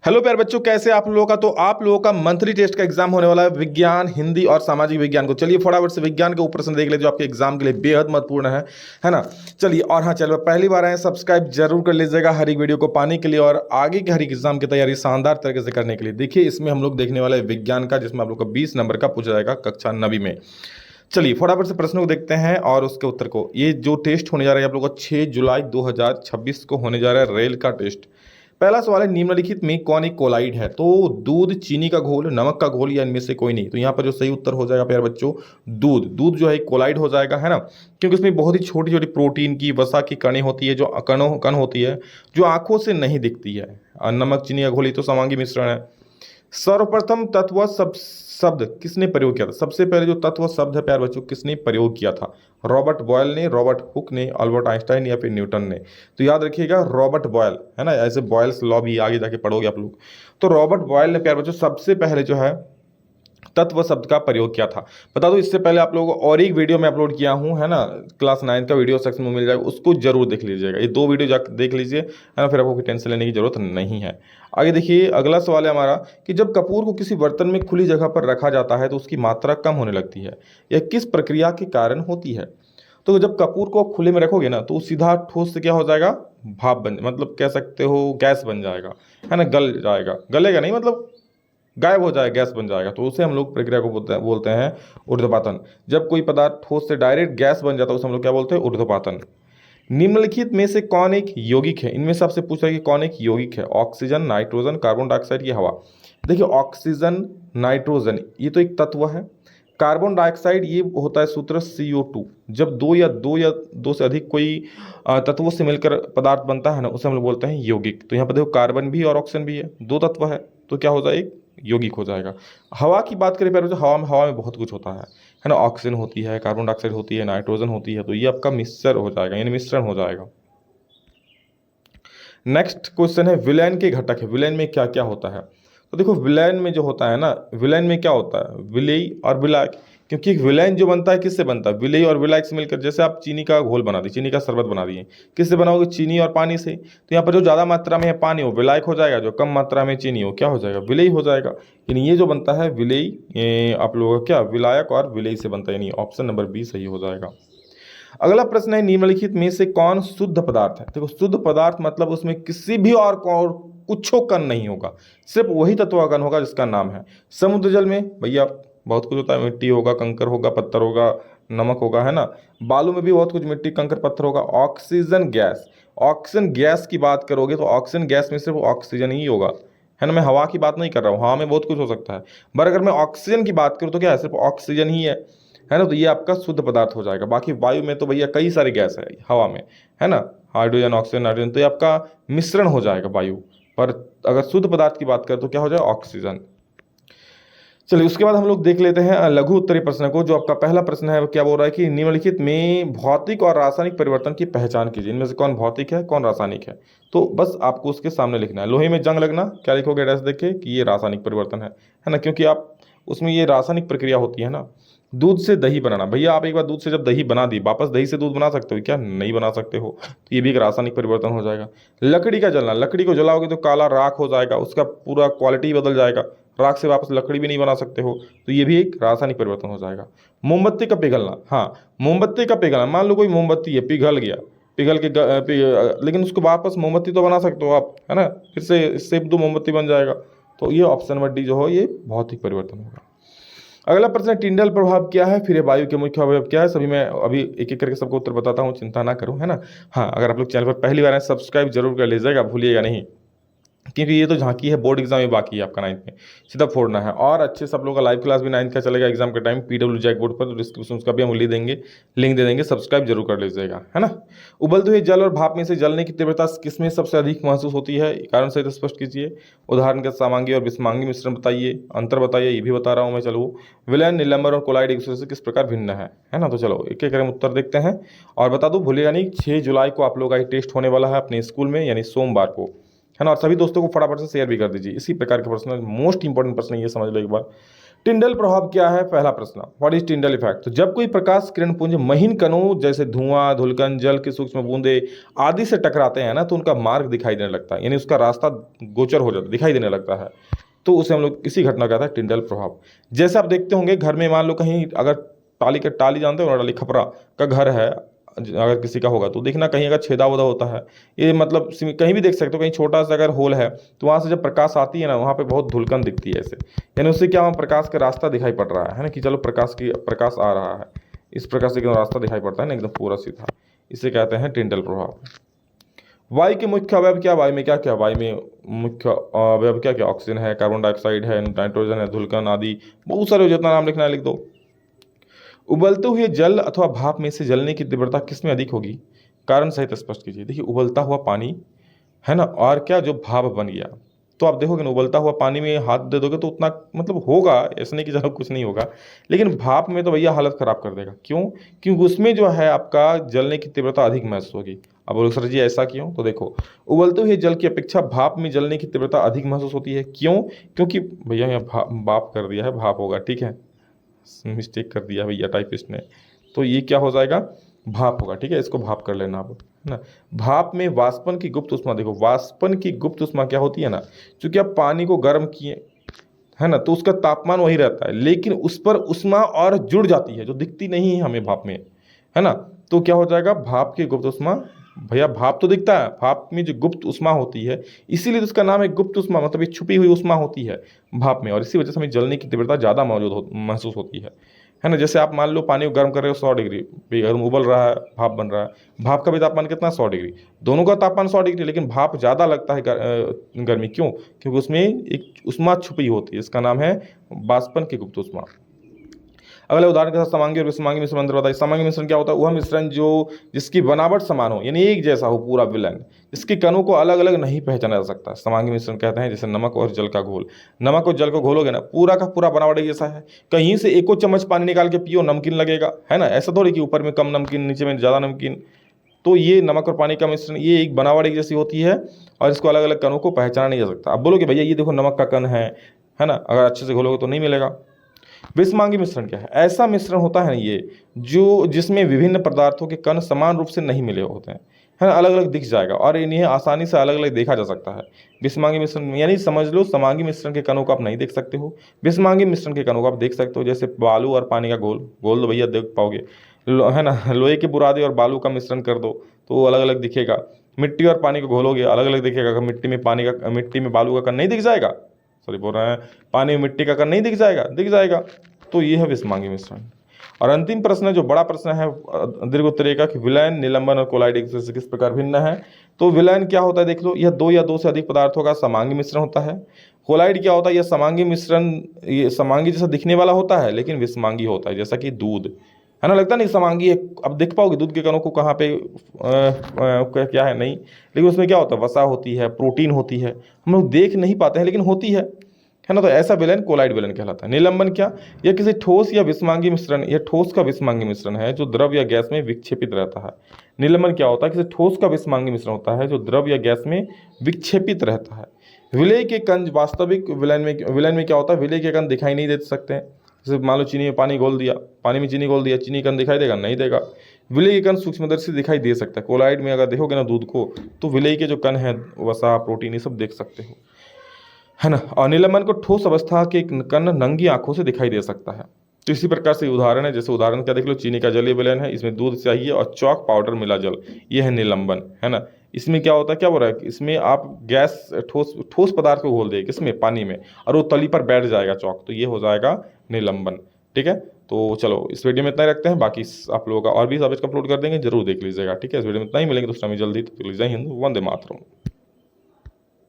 Hello प्यारे बच्चों, कैसे आप लोगों का। तो आप लोगों का मंथली टेस्ट का एग्जाम होने वाला है विज्ञान, हिंदी और सामाजिक विज्ञान को। चलिए फटाफट से विज्ञान के ऊपर प्रश्न देख ले जो आपके एग्जाम के लिए बेहद महत्वपूर्ण है ना। चलिए, और हाँ चलो, पहली बार आए सब्सक्राइब जरूर कर लीजिएगा हर एक वीडियो को पाने के लिए और आगे के हर एक एग्जाम की तैयारी शानदार तरीके से करने के लिए। देखिए, इसमें हम लोग देखने वाले विज्ञान का, जिसमें आप लोग का 20 नंबर का पूछा जाएगा कक्षा 9वीं में। चलिए फटाफट से प्रश्नों को देखते हैं और उसके उत्तर को। ये जो टेस्ट होने जा रहा है आप लोगों का 6 जुलाई 2026 को होने जा रहा है रेल का टेस्ट। पहला सवाल है, निम्नलिखित में कौन एक कोलाइड है। तो दूध, चीनी का घोल, नमक का घोल या इनमें से कोई नहीं। तो यहाँ पर जो सही उत्तर हो जाएगा प्यारे बच्चों, दूध। दूध जो है कोलाइड हो जाएगा, है ना, क्योंकि इसमें बहुत ही छोटी छोटी प्रोटीन की, वसा की कणें होती है, जो कण होती है, जो आंखों से नहीं दिखती है। और नमक, चीनी का घोल ये तो समांगी मिश्रण है। सर्वप्रथम तत्व शब्द किसने प्रयोग किया था। सबसे पहले जो तत्व शब्द है प्यारे बच्चों, किसने प्रयोग किया था। रॉबर्ट बॉयल ने, रॉबर्ट हुक ने, अल्बर्ट आइंस्टाइन या फिर न्यूटन ने। तो याद रखिएगा रॉबर्ट बॉयल, है ना, ऐसे बॉयल्स लॉ भी आगे जाके पढ़ोगे आप लोग। तो रॉबर्ट बॉयल ने प्यारे बच्चों सबसे पहले जो है तत्व शब्द का प्रयोग किया था। बता दो, इससे पहले आप लोगों को और एक वीडियो में अपलोड किया हूं, है ना, क्लास 9 का वीडियो सेक्शन में मिल जाएगा, उसको जरूर देख लीजिएगा। ये 2 वीडियो जाकर देख लीजिए, है ना, फिर आपको कोई टेंशन लेने की जरूरत नहीं है। आगे देखिए, अगला सवाल है हमारा कि जब कपूर को किसी बर्तन में खुली जगह पर रखा जाता है तो उसकी मात्रा कम होने लगती है। यह किस प्रक्रिया के कारण होती है। तो जब कपूर को आप खुले में रखोगे ना तो सीधा ठोस से क्या हो जाएगा, भाप बन, मतलब कह सकते हो गैस बन जाएगा, है ना, गल जाएगा, गलेगा नहीं, मतलब गायब हो जाए, गैस बन जाएगा। तो उसे हम लोग प्रक्रिया को बोलते हैं ऊर्ध्वपातन। जब कोई पदार्थ ठोस से डायरेक्ट गैस बन जाता है उसे हम लोग क्या बोलते हैं, ऊर्ध्वपातन। निम्नलिखित में से कौन एक यौगिक है। इनमें से आपसे पूछा है कि कौन एक यौगिक है। ऑक्सीजन, नाइट्रोजन, कार्बन डाइऑक्साइड की हवा। देखिए, ऑक्सीजन, नाइट्रोजन ये तो एक तत्व है। कार्बन डाइऑक्साइड ये होता है सूत्र CO2। जब दो से अधिक कोई तत्वों से मिलकर पदार्थ बनता है ना, उसे हम लोग बोलते हैं यौगिक। तो यहाँ पर देखो कार्बन भी और ऑक्सीजन भी है, 2 तत्व है, तो क्या हो जाए, एक यौगिक हो जाएगा। हवा की बात करें प्यारे, हवा में बहुत कुछ होता है ना, ऑक्सीजन होती है, कार्बन डाइऑक्साइड होती है, नाइट्रोजन होती है। तो ये आपका मिक्सचर हो जाएगा, यानी मिश्रण हो जाएगा। नेक्स्ट क्वेश्चन है, विलयन के घटक है। विलयन में क्या क्या होता है। तो देखो, विलयन में जो होता है ना, विलयन में क्या होता है, विलेय और विलायक। क्योंकि विलयन जो बनता है किससे बनता है, विलेय और विलायक से मिलकर। जैसे आप चीनी का घोल बना दिए, चीनी का शरबत बना दिए, किससे बनाओगे, चीनी और पानी से। तो यहाँ पर जो ज़्यादा मात्रा में है पानी हो विलायक हो जाएगा, जो कम मात्रा में चीनी हो क्या हो जाएगा, विलेय हो जाएगा। यानी ये जो बनता है विलेय, ये आप लोगों का क्या, विलायक और विलेय से बनता है, यानी ऑप्शन नंबर बी सही हो जाएगा। अगला प्रश्न है, निम्नलिखित में से कौन शुद्ध पदार्थ है। देखो, शुद्ध पदार्थ मतलब उसमें किसी भी और कुछ कण नहीं होगा, सिर्फ वही तत्व का कण होगा जिसका नाम है। समुद्र जल में भैया बहुत कुछ होता है, मिट्टी होगा, कंकर होगा, पत्थर होगा, नमक होगा, है ना। बालू में भी बहुत कुछ, मिट्टी, कंकर, पत्थर होगा। ऑक्सीजन गैस, ऑक्सीजन गैस की बात करोगे तो ऑक्सीजन गैस में सिर्फ ऑक्सीजन ही होगा, है ना। मैं हवा की बात नहीं कर रहा हूँ, हवा में बहुत कुछ हो सकता है, पर अगर मैं ऑक्सीजन की बात करूँ तो क्या है, सिर्फ ऑक्सीजन ही है ना। तो ये आपका शुद्ध पदार्थ हो जाएगा। बाकी वायु में तो भैया कई सारे गैस है, हवा में, है ना, हाइड्रोजन, ऑक्सीजन, नाइट्रोजन, तो ये आपका मिश्रण हो जाएगा वायु। पर अगर शुद्ध पदार्थ की बात करें तो क्या हो जाएगा, ऑक्सीजन। चलिए, उसके बाद हम लोग देख लेते हैं लघु उत्तरीय प्रश्न को। जो आपका पहला प्रश्न है वो क्या बोल रहा है कि निम्नलिखित में भौतिक और रासायनिक परिवर्तन की पहचान कीजिए। इनमें से कौन भौतिक है, कौन रासायनिक है। तो बस आपको उसके सामने लिखना है। लोहे में जंग लगना, क्या लिखोगे, एड्रेस देख के कि ये रासायनिक परिवर्तन है ना, क्योंकि आप उसमें ये रासायनिक प्रक्रिया होती है ना। दूध से दही बनाना, भैया आप एक बार दूध से जब दही बना दी, वापस दही से दूध बना सकते हो क्या, नहीं बना सकते हो। तो ये भी एक रासायनिक परिवर्तन हो जाएगा। लकड़ी का जलना, लकड़ी को जलाओगे तो काला राख हो जाएगा, उसका पूरा क्वालिटी बदल जाएगा, राख से वापस लकड़ी भी नहीं बना सकते हो। तो ये भी एक रासायनिक परिवर्तन हो जाएगा। मोमबत्ती का पिघलना, हाँ मोमबत्ती का पिघलना, मान लो कोई मोमबत्ती है, पिघल गया, पिघल के लेकिन उसको वापस मोमबत्ती तो बना सकते हो आप, है ना, फिर से इससे दो मोमबत्ती बन जाएगा। तो ये ऑप्शन नंबर डी जो हो ये भौतिक परिवर्तन होगा। अगला प्रश्न है, टिंडल प्रभाव क्या है, फिर वायु के मुख्य अवयव क्या है। सभी मैं अभी एक एक करके सबको उत्तर बताता हूँ, चिंता ना करो, है ना। हाँ, अगर आप लोग चैनल पर पहली बार आए सब्सक्राइब जरूर कर लीजिएगा, भूलिएगा नहीं, क्योंकि ये तो झांकी है, बोर्ड एग्जाम ही बाकी है आपका 9th में, सीधा फोड़ना है। और अच्छे सब लोग का लाइव क्लास भी 9th का चलेगा एग्जाम के टाइम, PW जैक बोर्ड पर। तो डिस्क्रिप्शन उसका भी हम लिंक दे देंगे, सब्सक्राइब जरूर कर लीजिएगा, है ना। उबलते हुए जल और भाप में से जलने की तीव्रता किसमें सबसे अधिक महसूस होती है, कारण सहित स्पष्ट कीजिए। उदाहरण के समांगी और विषमांगी मिश्रण बताइए, अंतर बताइए, ये भी बता रहा हूँ मैं। चलो, विलयन, निलंबन और कोलाइड एक दूसरे से किस प्रकार भिन्न है ना। तो चलो एक एक करके उत्तर देखते हैं। और बता दूं, भूलिएगा नहीं, 6 जुलाई को आप लोग का टेस्ट होने वाला है अपने स्कूल में, यानी सोमवार को, है ना। और सभी दोस्तों को फटाफट से शेयर भी कर दीजिए। इसी प्रकार के प्रश्न, मोस्ट इंपॉर्टेंट प्रश्न ये समझ लो एक बार। टिंडल प्रभाव क्या है? पहला प्रश्न, व्हाट इज टिंडल इफेक्ट? तो जब कोई प्रकाश किरण पुंज महीन कणों जैसे धुआं, धूलकण, जल की सूक्ष्म बूंदे आदि से टकराते हैं ना, तो उनका मार्ग दिखाई देने लगता है, यानी उसका रास्ता गोचर हो जाता, दिखाई देने लगता है, तो उसे हम लोग इसी घटना कहता है टिंडल प्रभाव। जैसे आप देखते होंगे घर में, मान लो कहीं अगर टाली जानते हो ना, टाली खपरा का घर है, अगर किसी का होगा तो देखना कहीं अगर छेदा वोदा होता है, ये मतलब कहीं भी देख सकते हो, कहीं छोटा सा अगर होल है तो वहाँ से जब प्रकाश आती है ना, वहाँ पे बहुत धुलकन दिखती है ऐसे, यानी उससे क्या, वहाँ प्रकाश का रास्ता दिखाई पड़ रहा है ना, कि चलो प्रकाश आ रहा है, इस प्रकार से एकदम रास्ता दिखाई पड़ता है ना, एकदम पूरा सीधा, इसे कहते हैं टिंडल प्रभाव। वायु के मुख्य अवयव क्या? वायु में क्या क्या? वायु में मुख्य अवयव क्या क्या? ऑक्सीजन है, कार्बन डाइऑक्साइड है, नाइट्रोजन है, धुलकन आदि बहुत सारे, जितना नाम लिखना है लिख दो। उबलते हुए जल अथवा भाप में से जलने की तीव्रता किसमें अधिक होगी? कारण सहित स्पष्ट कीजिए। देखिए उबलता हुआ पानी है ना, और क्या जो भाप बन गया, तो आप देखोगे ना, उबलता हुआ पानी में हाथ दे दोगे तो उतना मतलब होगा, ऐसा नहीं कि चलो कुछ नहीं होगा, लेकिन भाप में तो भैया हालत खराब कर देगा। क्यों? क्योंकि उसमें जो है आपका जलने की तीव्रता अधिक महसूस होगी। अब बोलो सर जी ऐसा क्यों? तो देखो, उबलते हुए जल की अपेक्षा भाप में जलने की तीव्रता अधिक महसूस होती है। क्यों? क्योंकि भैया यहाँ भाप कर दिया है, भाप होगा, ठीक है, मिस्टेक कर दिया भैया टाइपिस्ट ने, तो ये क्या हो जाएगा? भाप होगा, ठीक है, इसको भाप कर लेना आप, है ना। भाप में वाष्पन की गुप्त उष्मा, देखो वाष्पन की गुप्त उष्मा क्या होती है ना, क्योंकि आप पानी को गर्म किए है ना, तो उसका तापमान वही रहता है, लेकिन उस पर उष्मा और जुड़ जाती है जो दिखती नहीं है हमें भाप में, है ना। तो क्या हो जाएगा? भाप की गुप्त उष्मा। भैया भाप तो दिखता है, भाप में जो गुप्त उष्मा होती है, इसीलिए तो उसका नाम है गुप्त उष्मा, मतलब ये छुपी हुई उष्मा होती है भाप में, और इसी वजह से हमें जलने की तीव्रता ज़्यादा महसूस होती है ना। जैसे आप मान लो पानी को गर्म कर रहे हो 100 डिग्री, गर्म उबल रहा है, भाप बन रहा है, भाप का भी तापमान कितना? 100 डिग्री, दोनों का तापमान 100 डिग्री, लेकिन भाप ज़्यादा लगता है गर्मी। क्यों? क्योंकि उसमें एक उष्मा छुपी होती है, इसका नाम है वाष्पन की गुप्त उष्मा। अगले उदाहरण के साथ समांगी और विषमांगी मिश्रण अंतर बताइए। समांगी मिश्रण क्या होता है? वह मिश्रण जो जिसकी बनावट समान हो, यानी एक जैसा हो पूरा विलयन, जिसके कणों को अलग अलग नहीं पहचाना जा सकता, समांगी मिश्रण कहते हैं। जैसे नमक और जल का घोल, नमक और जल को घोलोगे ना, पूरा का पूरा बनावट एक जैसा है, कहीं से एको चम्मच पानी निकाल के पियो नमकीन लगेगा, है ना, ऐसा थोड़ी कि ऊपर में कम नमकीन नीचे में ज़्यादा नमकीन। तो ये नमक और पानी का मिश्रण, ये एक बनावट एक जैसी होती है, और इसको अलग अलग कणों को पहचाना नहीं जा सकता। अब बोलोगे भैया ये देखो नमक का कण है ना, अगर अच्छे से घोलोगे तो नहीं मिलेगा। विषमांगी मिश्रण क्या है? ऐसा मिश्रण होता है ये जो जिसमें विभिन्न पदार्थों के कण समान रूप से नहीं मिले होते हैं, है ना, अलग अलग दिख जाएगा, और इन्हें आसानी से अलग अलग देखा जा सकता है। विषमांगी मिश्रण यानी समझ लो, समांगी मिश्रण के कणों को आप नहीं देख सकते हो, विषमांगी मिश्रण के कणों को आप देख सकते हो। जैसे बालू और पानी का घोल घोल दो भैया, देख पाओगे, है ना, लोहे के बुरादे और बालू का मिश्रण कर दो तो वो अलग अलग दिखेगा। मिट्टी और पानी को घोलोगे अलग अलग दिखेगा, अगर मिट्टी में बालू का कण नहीं दिख जाएगा, सॉरी बोल रहे हैं, पानी में मिट्टी का कण नहीं दिख जाएगा, दिख जाएगा। तो ये है विषमांगी मिश्रण। और अंतिम प्रश्न जो बड़ा प्रश्न है दीर्घ उत्तरीय का, कि विलयन, निलंबन और कोलाइड एक दूसरे से किस प्रकार भिन्न है? तो विलयन क्या होता है देख लो, यह दो या दो से अधिक पदार्थों का समांगी मिश्रण होता है। कोलाइड क्या होता है? यह समांगी मिश्रण, ये समांगी जैसा दिखने वाला होता है लेकिन विषमांगी होता है, जैसा कि दूध, है ना, लगता नहीं समांगी है, अब देख पाओगे दूध के कणों को कहाँ पे क्या है, नहीं, लेकिन उसमें क्या होता है? वसा होती है, प्रोटीन होती है, हम लोग देख नहीं पाते हैं लेकिन होती है ना। तो ऐसा विलयन कोलाइड विलयन कहलाता है। निलंबन क्या? यह किसी ठोस या विषमांगी मिश्रण, यह ठोस का विषमांगी मिश्रण है जो द्रव या गैस में विक्षेपित रहता है। निलंबन क्या होता है? किसी ठोस का विषमांगी मिश्रण होता है जो द्रव या गैस में विक्षेपित रहता है। विलय के कण वास्तविक विलयन में क्या होता है? विलय के कण दिखाई नहीं दे सकते हैं। जैसे मान लो चीनी में पानी घोल दिया, पानी में चीनी घोल दिया, चीनी कण दिखाई देगा? नहीं देगा। विलय के कण सूक्ष्मदर्शी दिखाई दे सकता है। कोलाइड में अगर देखोगे ना दूध को, तो विलय के जो कण है, वसा, प्रोटीन, ये सब देख सकते हो, है ना। और निलंबन को ठोस अवस्था के कण नंगी आंखों से दिखाई दे सकता है। तो इसी प्रकार से उदाहरण है, जैसे उदाहरण क्या देख लो, चीनी का जलीय विलयन है, इसमें दूध चाहिए और चौक पाउडर मिला जल, ये है निलंबन, है ना। इसमें क्या होता है, क्या बोल रहा है, इसमें आप गैस ठोस पदार्थ को घोल दें, किसमें? पानी में, और वो तली पर बैठ जाएगा चौक, तो ये हो जाएगा निलंबन। ठीक है, तो चलो इस वीडियो में इतना ही रखते हैं, बाकी आप लोगों का और भी सब्जेक्ट अपलोड कर देंगे, जरूर देख लीजिएगा। ठीक है, इस वीडियो में इतना ही, मिलेंगे दूसरा में जल्दी, तो जय हिंद, वंदे मातरम।